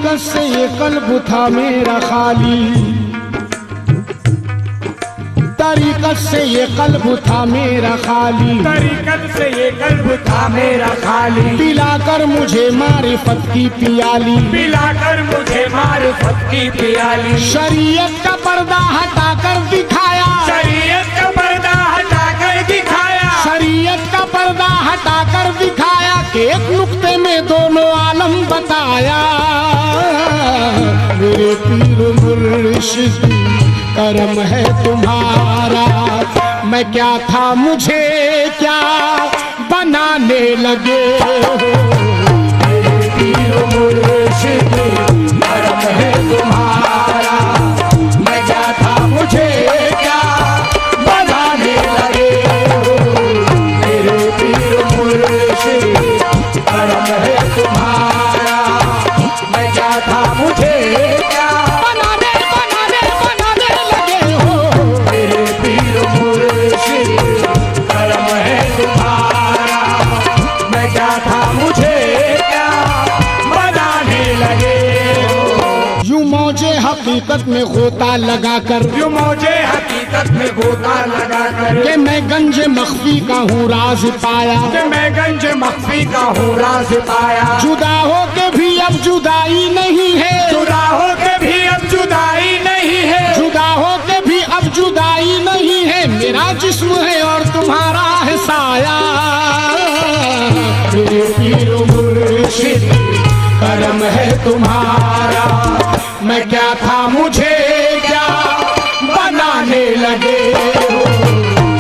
तरीक़त से ये कल्ब था मेरा खाली, तरीक़त से ये कल्ब था मेरा खाली, तरीक़त से ये कल्ब था मेरा खाली। पिलाकर मुझे मारिफत की पियाली, पिलाकर मुझे मारिफत की पियाली। शरीयत का पर्दा हटाकर दिखाया, शरीयत का पर्दा हटाकर दिखाया, शरीयत का पर्दा हटाकर दिखाया कि एक नुक्ते में दोनों आलम बताया। मेरे पीर मुर्शिद करम है तुम्हारा, मैं क्या था मुझे क्या बनाने लगे हो। मेरे पीर मुर्शिद करम है तुम्हारा, मैं क्या था मुझे क्या बनाने लगे हो। मेरे पीर मुर्शिद करम है तुम्हारा, मैं क्या था मुझे क्या हकीकत में गोता लगाकर, यूं मौजे हकीकत में गोता लगाकर कि मैं गंज मख्फी का हूँ राज पाया, कि मैं गंज मख्फी का हूँ राज पाया। जुदा हो के भी अब जुदाई नहीं है, जुदा हो के भी अब जुदाई नहीं है, जुदा हो के भी अब जुदाई नहीं है। मेरा जिस्म है और तुम्हारा है साया। मेरे पीर मुर्शिद करम है तुम्हारा, मैं क्या था मुझे क्या बनाने लगे हो।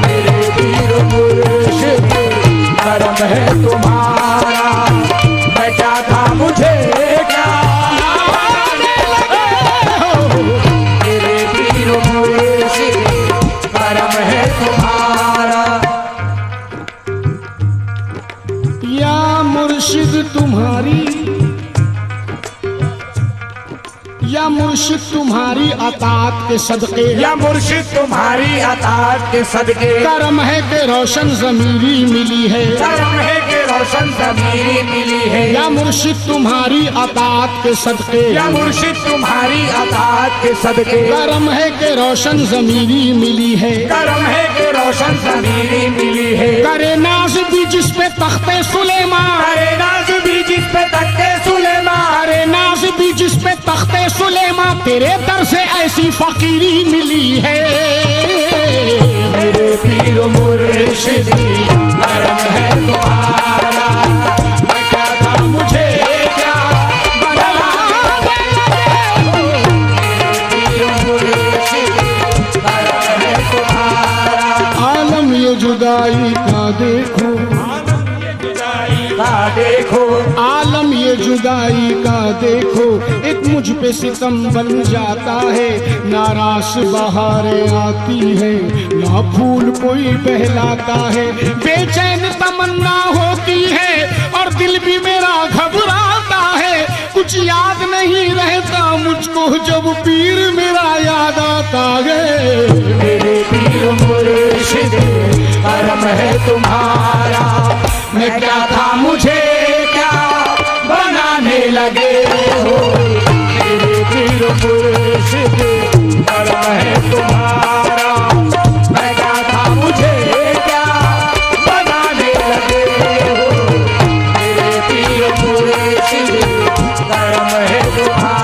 मेरे पीर मुर्शिद करम है तुम्हारा, मैं क्या था मुझे क्या बनाने लगे हो। मेरे पीर मुर्शिद करम है तुम्हारा। या मुर्शिद तुम्हारी, या मुर्शिद तुम्हारी अतात के सदके, या मुर्शिद तुम्हारी अतात के सदके करम है कि रोशन ज़मीरी मिली है, करम है कि रोशन ज़मीरी मिली है। या मुर्शिद तुम्हारी अतात के सदके, या मुर्शिद तुम्हारी अतात के सदके करम है कि रोशन ज़मीरी मिली है, करम है कि रोशन ज़मीरी मिली है। करे नाज भी जिस पे तख्ते सुलेमान, करे नाज भी जिस पे तख्ते सुलेमान, करे नाज भी जिस पे तख्ते सुलेमान, तेरे दर से ऐसी फकीरी मिली है। मेरे पीर मुर्शिद करम है तुम्हारा, मैं क्या था मुझे क्या बनाने लगे हो। मेरे पीर मुर्शिद करम है तुम्हारा। आलम ये जुदाई का देखो, देखो आलम ये जुदाई का देखो, एक मुझ पे सितम बन जाता है। नारास बहारें आती है, ना फूल कोई बहलाता है। बेचैन तमन्ना होती है और दिल भी मेरा घबराता है। कुछ याद नहीं रहता मुझको जब पीर मेरा याद आता है। मेरे पीर मुर्शिद करम है तुम्हारा, मैं क्या था मुझे क्या बनाने लगे हो। मेरे पीर मुर्शिद करम है तुम्हारा, मैं क्या था मुझे क्या बनाने लगे हो। मेरे पीर मुर्शिद करम है तुम्हारा।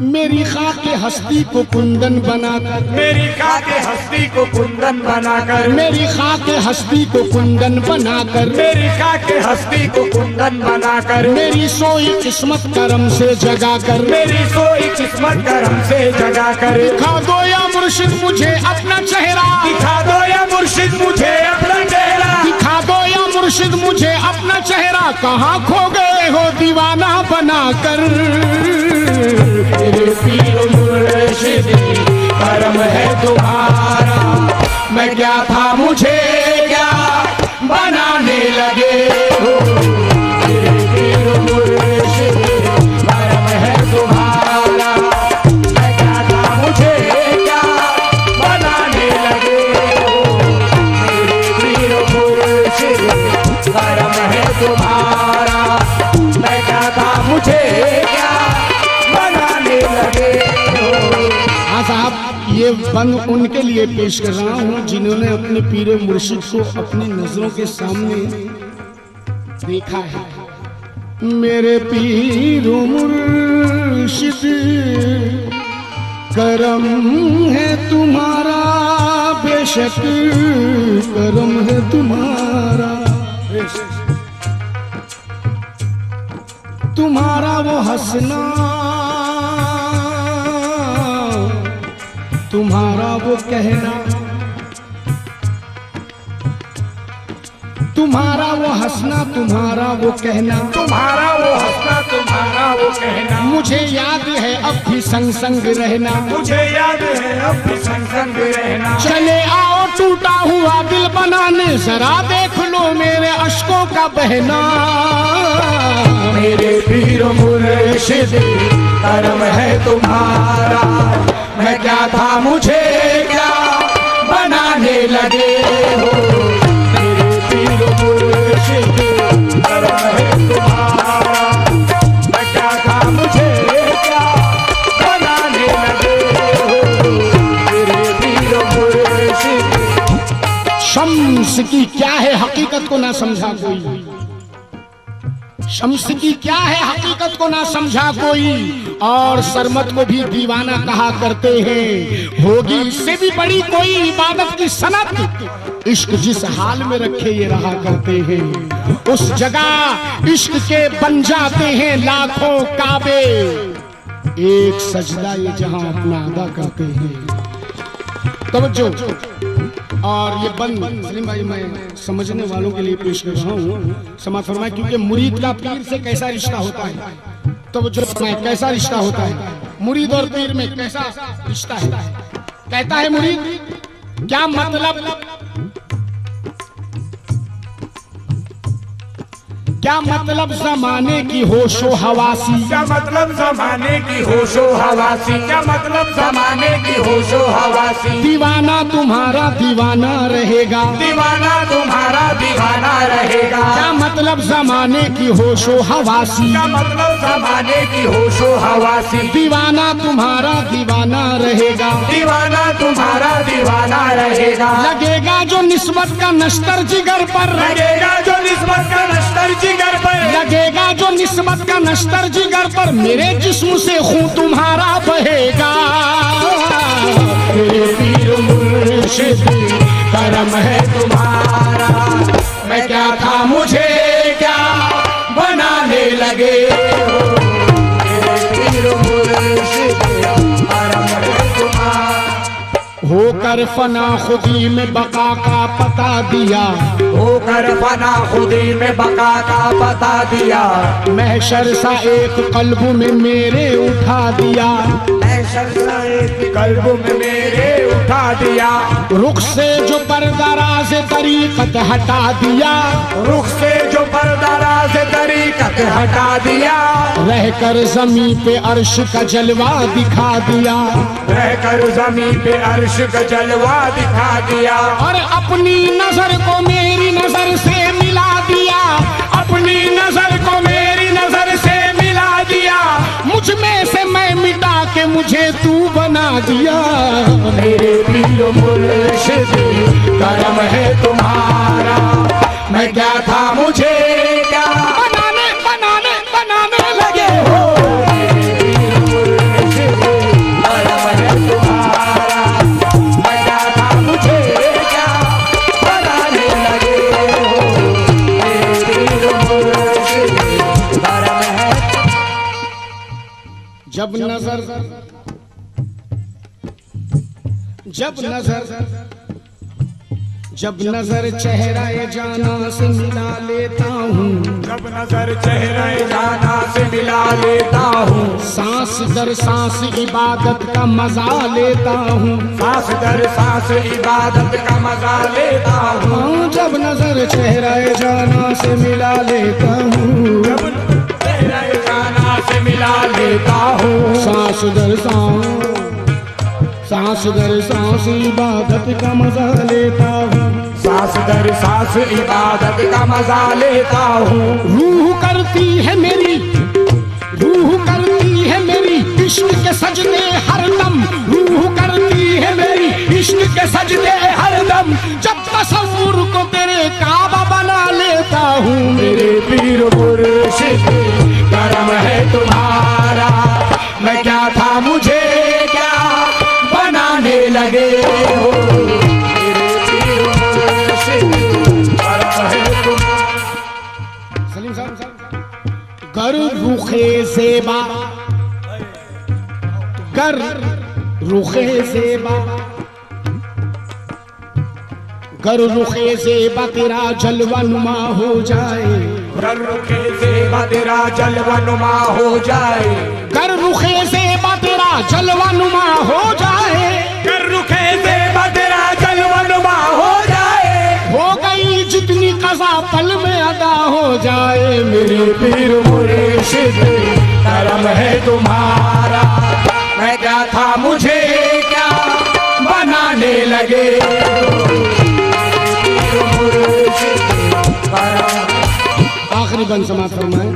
मेरी खाके हस्ती को कुंदन बनाकर, मेरी खाके हस्ती को कुंदन बनाकर, मेरी खाके हस्ती को कुंदन बनाकर, मेरी खाके हस्ती को कुंदन बनाकर, मेरी सोई किस्मत करम से जगा कर, मेरी सोई किस्मत करम से जगा कर। दिखा दो या मुर्शिद मुझे अपना चेहरा, दिखा दो या मुर्शिद मुझे अपना चेहरा, दिखा दो या मुर्शिद मुझे अपना चेहरा। कहाँ खो गए हो दीवाना बनाकर। मेरे पीर मुर्शिद करम है तुम्हारा, मैं क्या था मुझे क्या बनाने लगे हो। मेरे पीर मुर्शिद करम है तुम्हारा, मैं क्या था मुझे क्या बनाने लगे हो। मेरे पीर मुर्शिद करम है तुम्हारा। ये बंद उनके लिए पेश कर रहा हूँ जिन्होंने अपने पीर मुर्शिद को अपनी नजरों के सामने देखा है। मेरे पीर मुर्शिद करम है तुम्हारा, बेशक करम है तुम्हारा, तुम्हारा वो हंसना, तुम्हारा वो कहना, तुम्हारा वो हंसना, तुम्हारा वो कहना, तुम्हारा वो हंसना, तुम्हारा वो कहना, मुझे याद है अब भी संग संग रहना, मुझे याद है अब भी संग संग रहना। चले आओ टूटा हुआ दिल बनाने, जरा देख लो मेरे अश्कों का बहना। मेरे पीर मुर्शिद करम है तुम्हारा, मैं क्या था मुझे क्या बनाने लगे हो। मेरे पीर मुर्शिद करम है तुम्हारा, मैं क्या था मुझे क्या बनाने लगे हो। मेरे पीर मुर्शिद। शम्स की क्या है हकीकत को ना समझा कोई, शम्स की क्या है हकीकत को ना समझा कोई, और सरमत को भी दीवाना कहा करते हैं। होगी इससे भी बड़ी कोई इबादत की सनत, इश्क जिस हाल में रखे ये रहा करते हैं, उस जगह इश्क के बन जाते हैं लाखों काबे। एक सजदा ये जहां अपना अदा करते हैं। तवज्जो। और ये बंद सलीम भाई मैं समझने वालों के लिए पेश कर रहा हूँ, समाज फरमाए, क्योंकि मुरीद का पीर से कैसा रिश्ता होता है, तो जो कैसा रिश्ता होता है मुरीद और पीर में, कैसा रिश्ता है। कहता है मुरीद क्या मतलब, क्या मतलब जमाने की होशो हवासी, क्या मतलब जमाने की होशो हवासी, क्या मतलब जमाने की होशो हवासी। दीवाना तुम्हारा दीवाना रहेगा, दीवाना तुम्हारा दीवाना रहेगा। क्या मतलब जमाने की होशो हवासी, क्या मतलब जमाने की होशो हवासी। दीवाना तुम्हारा दीवाना रहेगा, दीवाना तुम्हारा दीवाना रहेगा। लगेगा जो निस्बत का नश्तर जिगर पर, लगेगा जो निस्बत का नश्तर जिगर पर, लगेगा जो निस्बत का नश्तर जिगर पर, मेरे जिस्म से खून तुम्हारा बहेगा। मेरे पीर मुर्शिद करम है तुम्हारा, मैं क्या था मुझे क्या बनाने लगे हो। मेरे पीर मुर्शिद करम है तुम्हारा। होकर फना खुदी में बका का पता दिया, होकर फना खुदी में बका का बता दिया। महशर सा एक कल्ब में मेरे उठा दिया, महशर सा एक कल्ब में मेरे उठा दिया। रुख से जो पर्दाराज तरीकत हटा दिया, रुख से जो पर्दाराज तरीकत हटा दिया। रहकर जमी पे अर्श का जलवा दिखा दिया, रहकर जमी पे अर्श का जलवा दिखा दिया। और अपनी नजर को मेरी नजर से मिला दिया, अपनी नजर को मेरी नजर से मिला दिया। मुझ में से मैं मिटा के मुझे तू बना दिया। मेरे पीर मुर्शिद करम है तुम्हारा, मैं क्या था मुझे क्या बनाने बनाने बनाने लगे हो। मेरे पीर मुर्शिद करम है तुम्हारा, मैं क्या था मुझे क्या बनाने लगे हो। मेरे पीर मुर्शिद करम है। जब नजर जब नजर चेहरा जाना से मिला लेता हूँ, जब नजर चेहरे जाना से मिला लेता हूँ। सांस दर सांस इबादत का मजा लेता हूँ, सांस दर सांस इबादत का मजा लेता हूँ। हाँ, जब नजर चेहरा जाना से मिला लेता हूँ, जब चेहरे जाना से मिला लेता हूँ। सांस दर सांस इबादत का मजा लेता हूँ, सांस दर सांस इबादत का मजा लेता हूँ। रूह करती है मेरी इश्क के सजदे हर दम, रूह करती है मेरी इश्क के सजदे हरदम, जब तसव्वुर को तेरे काबा बना लेता हूँ। मेरे पीर मुर्शिद करम है तुम्हारा, मैं क्या था मुझे क्या बनाने लगे हो। मेरे पीर मुर्शिद करम है तुम्हारा। सलीम साहब, गर रुखे ज़ेबा, गर रुखे ज़ेबा, गर रुखे ज़ेबा तेरा जलवा नुमा हो जाए, गर रुखे ज़ेबा तेरा जलवा नुमा हो जाए, गर रुखे ज़ेबा तेरा जलवा नुमा हो जाए, गर रुखे ज़ेबा तेरा जलवा नुमा हो जाए। हो गई जितनी कज़ा पल में अदा हो जाए। मेरे पीर मुर्शिद करम है तुम्हारा, मैं क्या था मुझे क्या बनाने लगे। आखिरी बंद समाप्त फरमाए।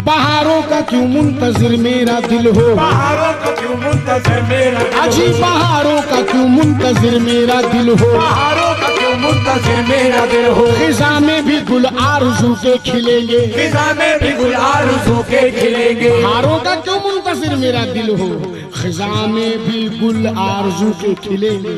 बहारों का क्यों मुंतजिर मेरा दिल हो, बहारों का क्यों मुंतजिर मेरा दिल हो, अजी बहारों का क्यों मुंतजिर मेरा दिल हो, बहारों का क्यों मुंतजिर मेरा दिल हो। खिज़ा में भी गुल आरज़ू के खिलेंगे, खिज़ा में भी गुल आरज़ू के खिलेंगे। बहारों का क्यों मुंतजिर मेरा दिल हो, खिज़ा में भी गुल आरज़ू के खिलेंगे।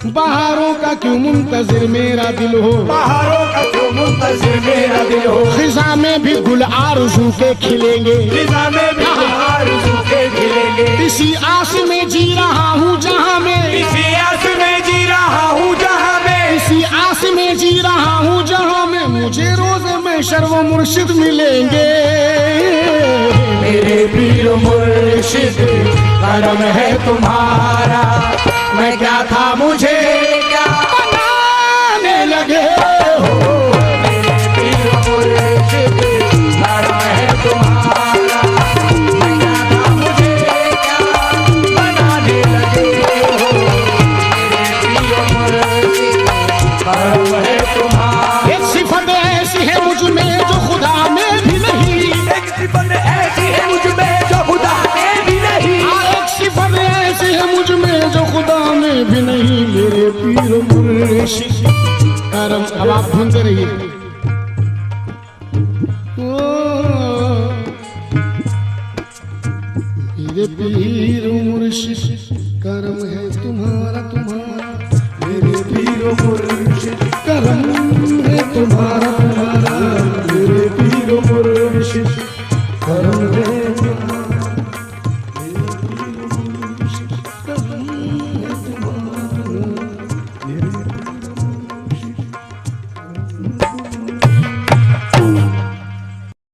बहारों का क्यों मुंतजिर मेरा दिल हो, बहारों का क्यों मुंतजिर मेरा दिल हो, खिज़ा में भी गुल आरज़ू के खिलेंगे। खिज़ा में भी गुल आरज़ू के खिलेंगे। इसी आस में जी रहा हूँ जहाँ में, इसी आस में जी रहा हूँ जहाँ में, इसी आस में जी रहा हूँ जहाँ में मुझे रोज़े में शर्व मुर्शिद मिलेंगे। मेरे पीर मुर्शिद करम है तुम्हारा, मैं क्या था मुझे क्या बनाने लगे हो। मेरे पीर मुर्शिद करम है तुम्हारा, मैं क्या था मुझे क्या बनाने लगे हो। मेरे पीर मुर्शिद करम है तुम्हारा। एक सिफत ऐसी है मुझ में जो खुदा में भी नहीं, एक सिफत ऐसी है मुझ में जो खुदा में भी नहीं, एक सिफत ऐसी है मुझ में जो खुदा में भी नहीं। मेरे पीर मुर्शिद करम, अब आप ढूंढते रहिए। मेरे पीर मुर्शिद करम है तुम्हारा, तुम्हारा। मेरे पीर मुर्शिद करम है तुम्हारा, तुम्हारा। मेरे पीर मुर्शिद